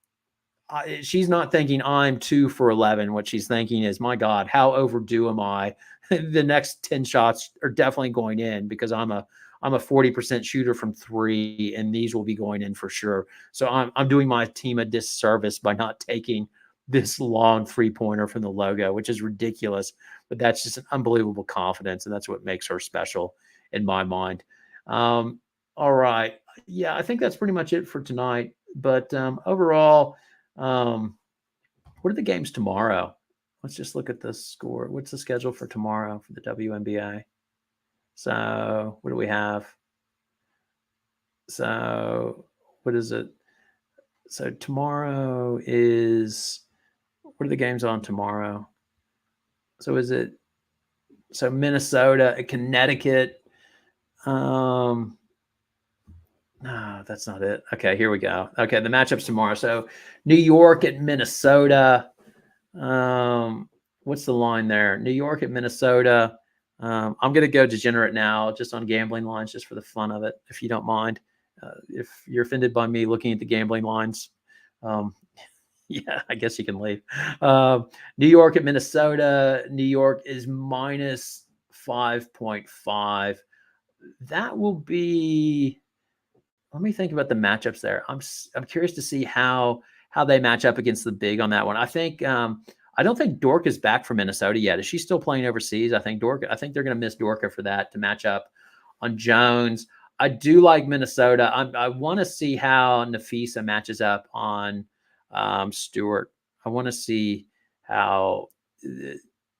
she's not thinking I'm 2 for 11. What she's thinking is, my God, how overdue am I? The next 10 shots are definitely going in because I'm a 40% shooter from 3, and these will be going in for sure. So I'm doing my team a disservice by not taking this long 3-pointer from the logo, which is ridiculous. But that's just an unbelievable confidence, and that's what makes her special in my mind. All right. Yeah, I think that's pretty much it for tonight. But overall, what are the games tomorrow? Let's just look at the score. What's the schedule for tomorrow for the WNBA? So what do we have? So what is it? So tomorrow is, what are the games on tomorrow? So is it, so Minnesota, Connecticut. No, that's not it. Okay, here we go. Okay, the matchups tomorrow. So New York at Minnesota. What's the line there? New York at Minnesota. I'm going to go degenerate now, just on gambling lines, just for the fun of it, if you don't mind. If you're offended by me looking at the gambling lines, yeah, I guess you can leave. New York at Minnesota. New York is minus 5.5. That will be. Let me think about the matchups there. I'm curious to see how they match up against the big on that one. I think I don't think Dork is back from Minnesota yet. Is she still playing overseas? I think they're going to miss Dorka for that to match up on Jones. I do like Minnesota. I want to see how Nafisa matches up on Stewart. I want to see how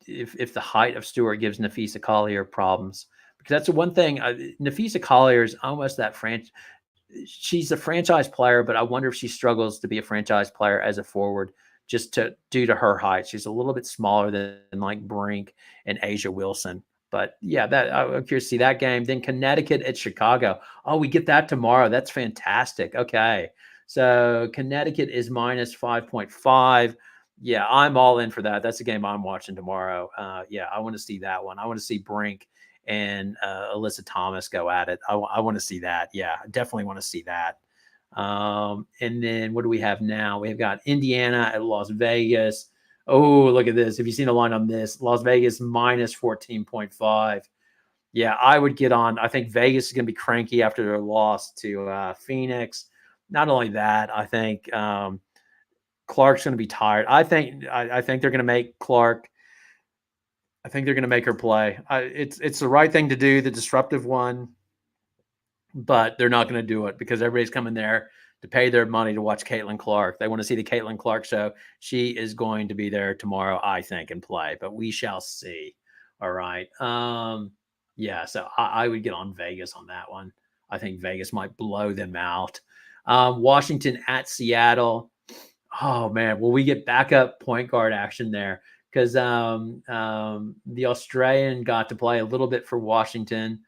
if the height of Stewart gives Nafisa Collier problems, because that's the one thing. Nafisa Collier is almost that she's a franchise player, but I wonder if she struggles to be a franchise player as a forward, just due to her height. She's a little bit smaller than like Brink and Asia Wilson. But yeah, I'm curious to see that game. Then Connecticut at Chicago. Oh, we get that tomorrow. That's fantastic. Okay. So Connecticut is minus 5.5. Yeah, I'm all in for that. That's the game I'm watching tomorrow. Yeah, I want to see that one. I want to see Brink and Alyssa Thomas go at it. I want to see that. Yeah, I definitely want to see that. And then what do we have now? We've got Indiana at Las Vegas. Oh, look at this. Have you seen a line on this? Las Vegas minus 14.5. Yeah, I would get on. I think Vegas is going to be cranky after their loss to Phoenix. Not only that, I think Clark's going to be tired. I think they're going to make Clark. I think they're going to make her play. It's the right thing to do, the disruptive one, but they're not going to do it because everybody's coming there to pay their money to watch Caitlin Clark. They want to see the Caitlin Clark show. She is going to be there tomorrow, I think, and play, but we shall see. All right. Yeah, so I would get on Vegas on that one. I think Vegas might blow them out. Washington at Seattle. Oh, man. Will we get backup point guard action there? Because the Australian got to play a little bit for Washington.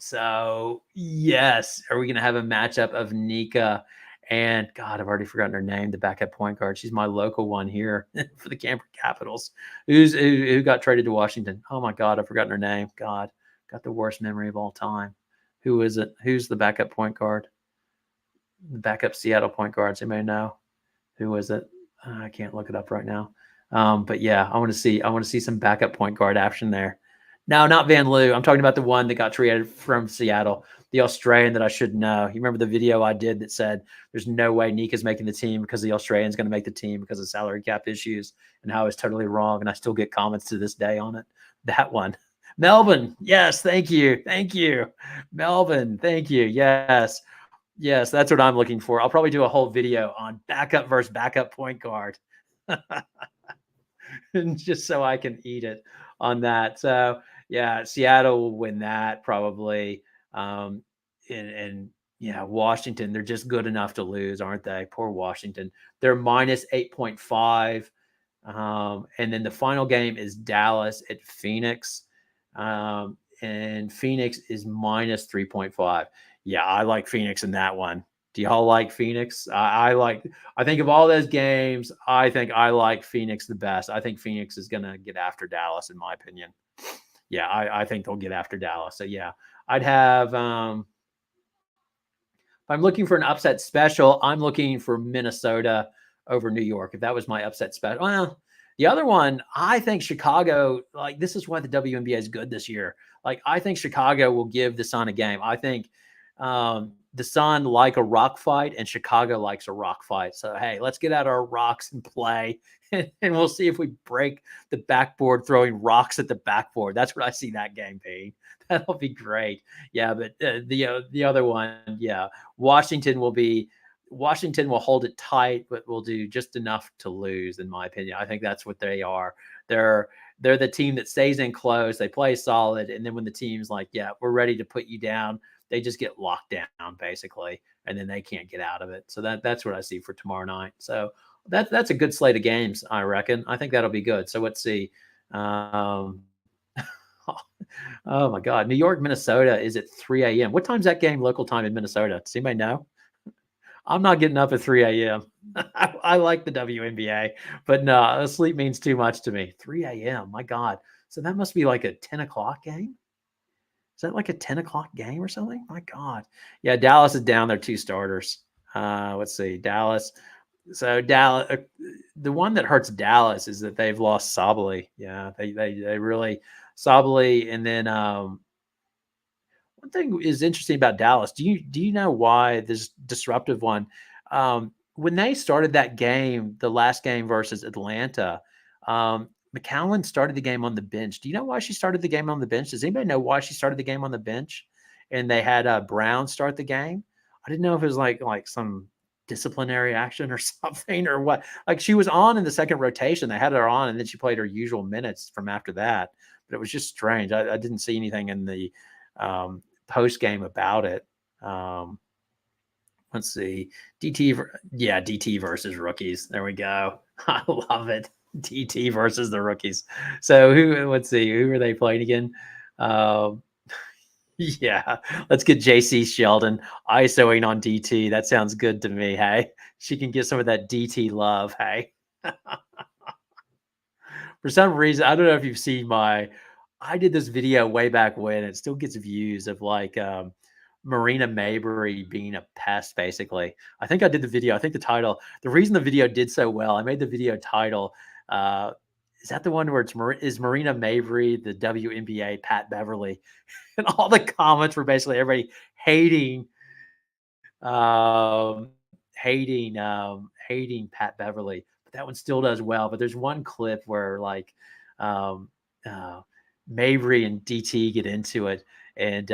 So, yes, are we going to have a matchup of Nika and God, I've already forgotten her name, the backup point guard. She's my local one here for the Canberra Capitals. Who got traded to Washington? Oh my God, I've forgotten her name. God, got the worst memory of all time. Who is it? Who's the backup point guard? The backup Seattle point guards. You may know. Who is it? I can't look it up right now. But yeah, I want to see some backup point guard action there. No, not Van Loo. I'm talking about the one that got traded from Seattle, the Australian that I should know. You remember the video I did that said there's no way Nika's making the team because the Australian's going to make the team because of salary cap issues, and how I was totally wrong, and I still get comments to this day on it. That one. Melbourne. Yes, thank you. Thank you. Melbourne. Thank you. Yes. Yes, that's what I'm looking for. I'll probably do a whole video on backup versus backup point guard. Just so I can eat it on that. So yeah, Seattle will win that probably. And yeah, Washington, they're just good enough to lose, aren't they? Poor Washington. They're minus 8.5. And then the final game is Dallas at Phoenix. And Phoenix is minus 3.5. Yeah, I like Phoenix in that one. Do y'all like Phoenix? I think of all those games, I think I like Phoenix the best. I think Phoenix is going to get after Dallas, in my opinion. Yeah, I think they'll get after Dallas. So yeah, I'd have, if I'm looking for an upset special, I'm looking for Minnesota over New York. If that was my upset special, well, the other one, I think Chicago, like this is why the WNBA is good this year. Like I think Chicago will give the Sun a game. I think the Sun like a rock fight and Chicago likes a rock fight. So, hey, let's get out our rocks and play. And we'll see if we break the backboard throwing rocks at the backboard. That's what I see that game being. That'll be great. Yeah, but the other one, yeah, Washington will hold it tight, but will do just enough to lose, in my opinion. I think that's what they are. They're the team that stays in close. They play solid, and then when the team's like, yeah, we're ready to put you down, they just get locked down basically, and then they can't get out of it. So that's what I see for tomorrow night. So that's a good slate of games, I reckon. I think that'll be good. So let's see. Um, oh my God, New York, Minnesota is at 3 a.m. What time's that game local time in Minnesota? Does anybody know? I'm not getting up at 3 a.m. I like the WNBA, but no, sleep means too much to me. 3 a.m. My God. So that must be like a 10 o'clock game. Is that like a 10 o'clock game or something? My God. Yeah, Dallas is down their two starters. Let's see. Dallas. So Dallas, the one that hurts Dallas is that they've lost Sabally. Yeah, they really Sabally. And then one thing is interesting about Dallas. Do you know why this disruptive one? When they started that game, the last game versus Atlanta, McCowan started the game on the bench. Do you know why she started the game on the bench? Does anybody know why she started the game on the bench? And they had Brown start the game. I didn't know if it was like some disciplinary action or something or what. Like she was on in the second rotation. They had her on, and then she played her usual minutes from after that. But it was just strange. I didn't see anything in the post game about it. Let's see. DT versus rookies. There we go. I love it. DT versus the rookies. So let's see, who are they playing again? Yeah, let's get JC Sheldon ISOing on DT. That sounds good to me. Hey, she can get some of that DT love. Hey, for some reason, I don't know if you've seen I did this video way back when. It still gets views of like Marina Mabrey being a pest, basically. I think I did the video. I think the title, the reason the video did so well, I made the video title. Is that the one where is Marina Mabrey the WNBA Pat Beverly? And all the comments were basically everybody hating Pat Beverly. But that one still does well. But there's one clip where like Mabrey and DT get into it, and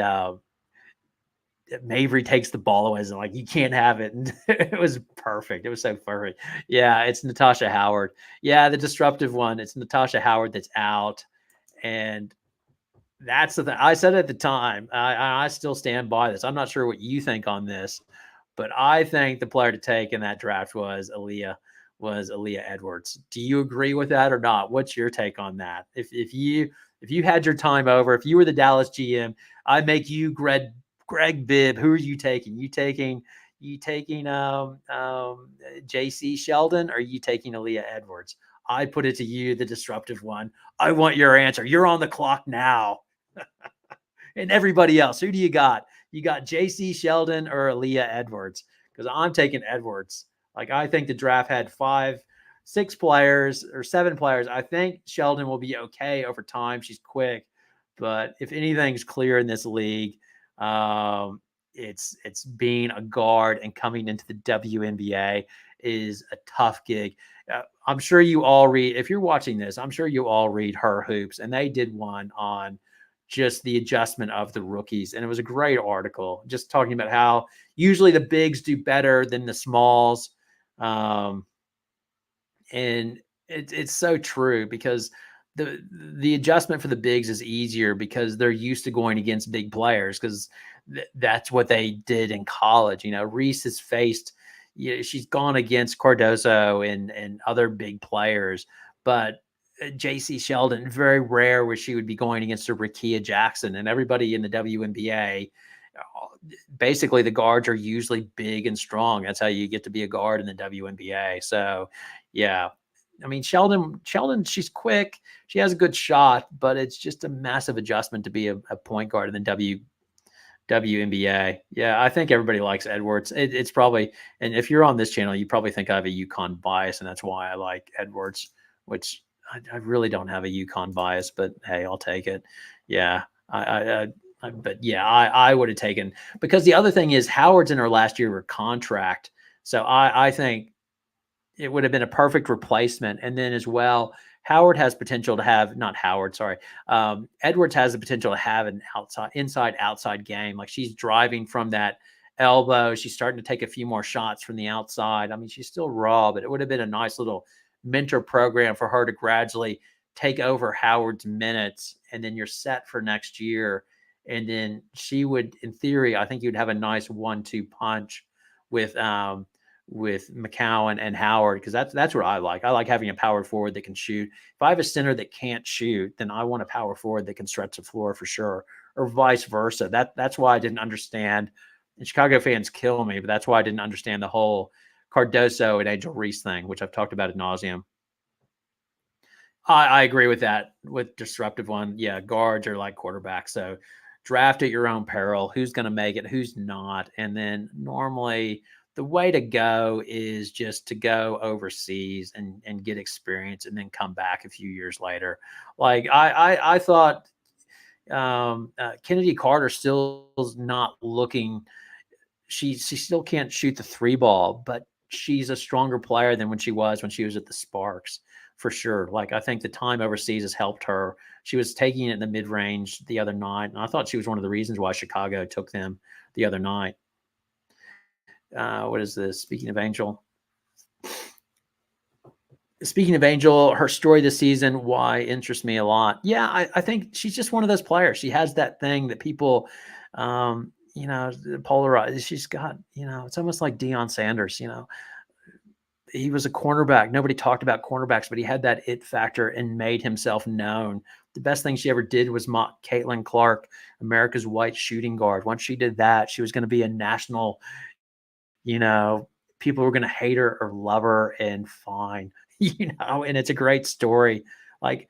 Mabrey takes the ball away and like, you can't have it. And it was perfect. It was so perfect. Yeah, it's Natasha Howard. Yeah, the disruptive one. It's Natasha Howard that's out. And that's the thing. I said at the time, I still stand by this. I'm not sure what you think on this, but I think the player to take in that draft was Aaliyah Edwards. Do you agree with that or not? What's your take on that? If you If you had your time over, if you were the Dallas GM, I make you Greg Bibb. Who are you taking? You taking JC Sheldon, or are you taking Aaliyah Edwards? I put it to you, the disruptive one. I want your answer. You're on the clock now. And everybody else, who do you got? You got JC Sheldon or Aaliyah Edwards? Because I'm taking Edwards. Like, I think the draft had 6 players or 7 players. I think Sheldon will be okay over time. She's quick, but if anything's clear in this league, it's being a guard and coming into the WNBA is a tough gig. I'm sure you all read, if you're watching this, I'm sure you all read Her Hoops, and they did one on just the adjustment of the rookies. And it was a great article just talking about how usually the bigs do better than the smalls. And it's so true, because the adjustment for the bigs is easier because they're used to going against big players, because that's what they did in college. Reese has faced, she's gone against Cardoso and other big players, but JC Sheldon, very rare where she would be going against a Rakia Jackson, and everybody in the WNBA, basically the guards are usually big and strong. That's how you get to be a guard in the WNBA. So yeah, I mean, Sheldon, she's quick. She has a good shot, but it's just a massive adjustment to be a point guard in the WNBA. Yeah, I think everybody likes Edwards. It's probably, and if you're on this channel, you probably think I have a UConn bias, and that's why I like Edwards, which I really don't have a UConn bias, but hey, I'll take it. Yeah, but yeah, I would have taken, because the other thing is Howard's in her last year of her contract, so I think it would have been a perfect replacement. And then as well, Howard has potential to have, not Howard, sorry. Edwards has the potential to have an inside-outside game. Like, she's driving from that elbow. She's starting to take a few more shots from the outside. I mean, she's still raw, but it would have been a nice little mentor program for her to gradually take over Howard's minutes. And then you're set for next year. And then she would, in theory, I think you'd have a nice 1-2 punch with McCowan and Howard, because that's what I like. I like having a power forward that can shoot. If I have a center that can't shoot, then I want a power forward that can stretch the floor for sure, or vice versa. That's why I didn't understand, and Chicago fans kill me, but that's why I didn't understand the whole Cardoso and Angel Reese thing, which I've talked about ad nauseum. I agree with that, with disruptive one. Yeah, guards are like quarterbacks. So draft at your own peril. Who's going to make it? Who's not? And then normally the way to go is just to go overseas and get experience, and then come back a few years later. Like I thought Kennedy Carter still is not looking. She still can't shoot the 3 ball, but she's a stronger player than when she was at the Sparks, for sure. Like, I think the time overseas has helped her. She was taking it in the mid range the other night, and I thought she was one of the reasons why Chicago took them the other night. What is this? Speaking of Angel, her story this season, why interests me a lot. Yeah, I think she's just one of those players. She has that thing that people, polarized. She's got, it's almost like Deion Sanders. He was a cornerback. Nobody talked about cornerbacks, but he had that it factor and made himself known. The best thing she ever did was mock Caitlin Clark, America's white shooting guard. Once she did that, she was going to be a national, people were going to hate her or love her, and fine, and it's a great story. Like,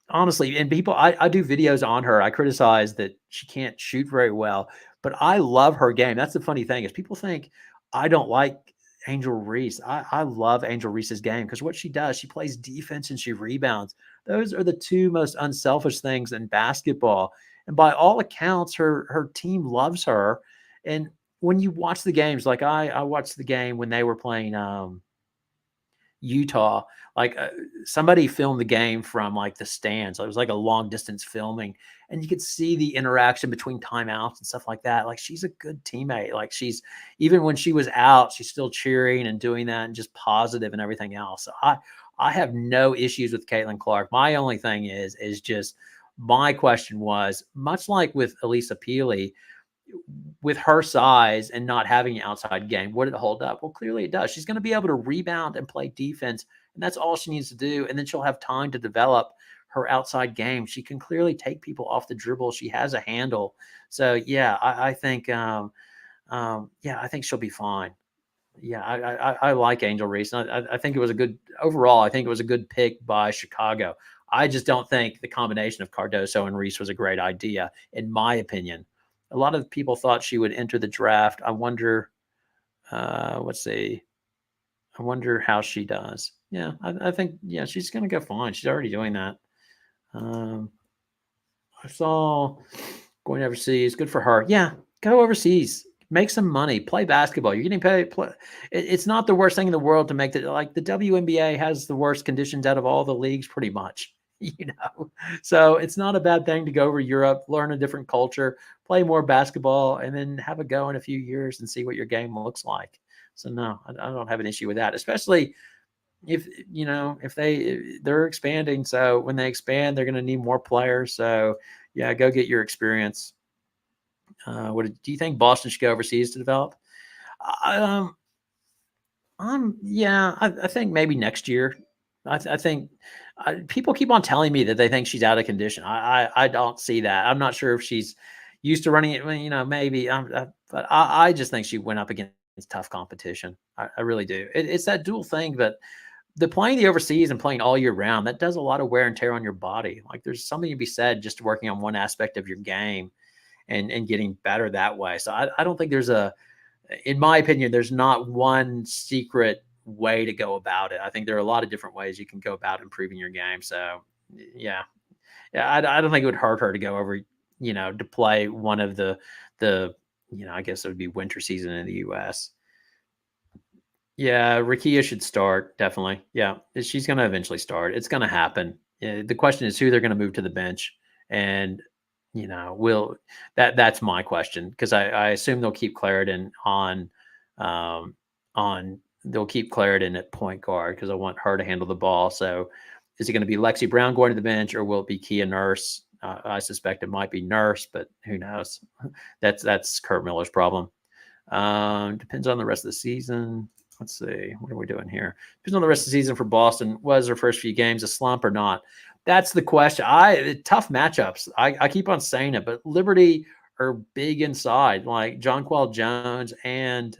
honestly, and people, I do videos on her. I criticize that she can't shoot very well, but I love her game. That's the funny thing, is people think I don't like Angel Reese. I love Angel Reese's game, because what she does, she plays defense and she rebounds. Those are the 2 most unselfish things in basketball. And by all accounts, her team loves her. And when you watch the games, like I watched the game when they were playing Utah, like somebody filmed the game from like the stands. It was like a long distance filming, and you could see the interaction between timeouts and stuff like that. Like, she's a good teammate. Like, she's, even when she was out, she's still cheering and doing that and just positive and everything else. So I have no issues with Caitlin Clark. My only thing is just, my question was, much like with Elisa Peely, with her size and not having an outside game, would it hold up? Well, clearly it does. She's going to be able to rebound and play defense, and that's all she needs to do. And then she'll have time to develop her outside game. She can clearly take people off the dribble. She has a handle. So yeah, I think yeah, I think she'll be fine. Yeah, I like Angel Reese. I think it was a good overall. I think it was a good pick by Chicago. I just don't think the combination of Cardoso and Reese was a great idea, in my opinion. A lot of people thought she would enter the draft. I wonder. Let's see. I wonder how she does. Yeah, I think yeah she's gonna go fine. She's already doing that. Um, I saw going overseas. Good for her. Yeah, go overseas. Make some money. Play basketball. You're getting paid. It's not the worst thing in the world to make the like the WNBA has the worst conditions out of all the leagues, pretty much. So it's not a bad thing to go over Europe, learn a different culture, play more basketball, and then have a go in a few years and see what your game looks like. So no, I don't have an issue with that, especially if if they're expanding. So when they expand, they're going to need more players. So yeah, go get your experience. What do you think Boston should go overseas to develop? Um, yeah, I think maybe next year. I think people keep on telling me that they think she's out of condition. I don't see that. I'm not sure if she's used to running it. Well, maybe. But I just think she went up against tough competition. I really do. It's that dual thing, but the playing the overseas and playing all year round, that does a lot of wear and tear on your body. Like there's something to be said just working on one aspect of your game and getting better that way. So I don't think there's in my opinion, there's not one secret way to go about it. I think there are a lot of different ways you can go about improving your game. So yeah, yeah, I don't think it would hurt her to go over, to play one of I guess it would be winter season in the U.S. Yeah, Rakia should start, definitely. Yeah, she's gonna eventually start. It's gonna happen. The question is who they're gonna move to the bench, and will that's my question because I assume they'll keep Clarendon um, on they'll keep Clarendon at point guard because I want her to handle the ball. So, is it going to be Lexi Brown going to the bench or will it be Kia Nurse? I suspect it might be Nurse, but who knows? That's Kurt Miller's problem. Depends on the rest of the season. Let's see. What are we doing here? Depends on the rest of the season for Boston. Was their first few games a slump or not? That's the question. Tough matchups. I keep on saying it, but Liberty are big inside, like Jonquel Jones and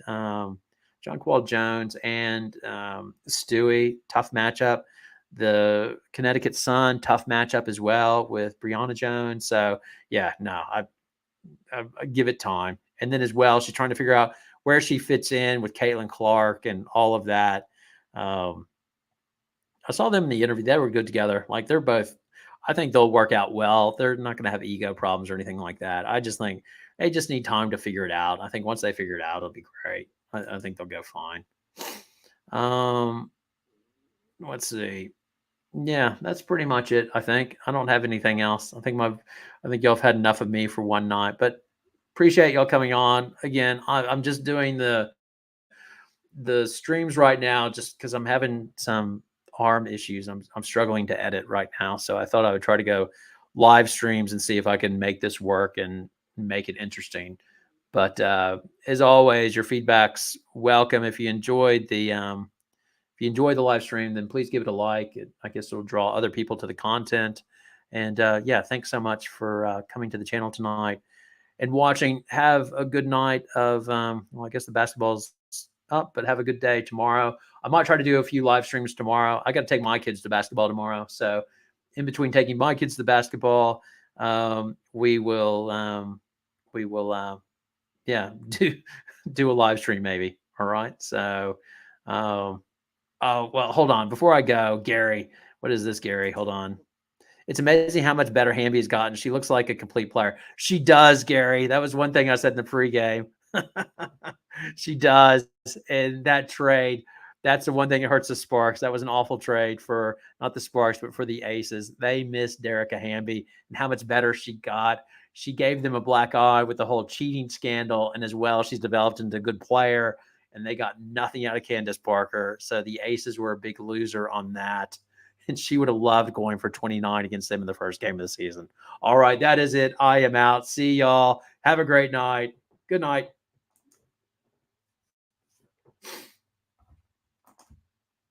Stewie. Tough matchup. The Connecticut Sun, tough matchup as well with Brianna Jones. So yeah, no, I give it time. And then as well, she's trying to figure out where she fits in with Caitlin Clark and all of that. I saw them in the interview. They were good together. Like they're both, I think they'll work out well. They're not going to have ego problems or anything like that. I just think they just need time to figure it out. I think once they figure it out, it'll be great. I think they'll go fine. Um, let's see. Yeah, that's pretty much it. I think I don't have anything else. I think y'all have had enough of me for one night, but appreciate y'all coming on again. I'm just doing the streams right now just because I'm having some arm issues. I'm struggling to edit right now, so I thought I would try to go live streams and see if I can make this work and make it interesting. But as always, your feedback's welcome. If you enjoyed the live stream, then please give it a like. I guess it'll draw other people to the content. And yeah, thanks so much for coming to the channel tonight and watching. Have a good night of, well, I guess the basketball's up, but have a good day tomorrow. I might try to do a few live streams tomorrow. I got to take my kids to basketball tomorrow. So in between taking my kids to basketball, we will, yeah, do a live stream maybe. All right. So, oh, well, hold on. Before I go, Gary, what is this, Gary? Hold on. It's amazing how much better Hamby has gotten. She looks like a complete player. She does, Gary. That was one thing I said in the pregame. She does. And that trade, that's the one thing that hurts the Sparks. That was an awful trade for not the Sparks, but for the Aces. They missed Derica Hamby and how much better she got. She gave them a black eye with the whole cheating scandal. And as well, she's developed into a good player. And they got nothing out of Candace Parker. So the Aces were a big loser on that. And she would have loved going for 29 against them in the first game of the season. All right, that is it. I am out. See y'all. Have a great night. Good night.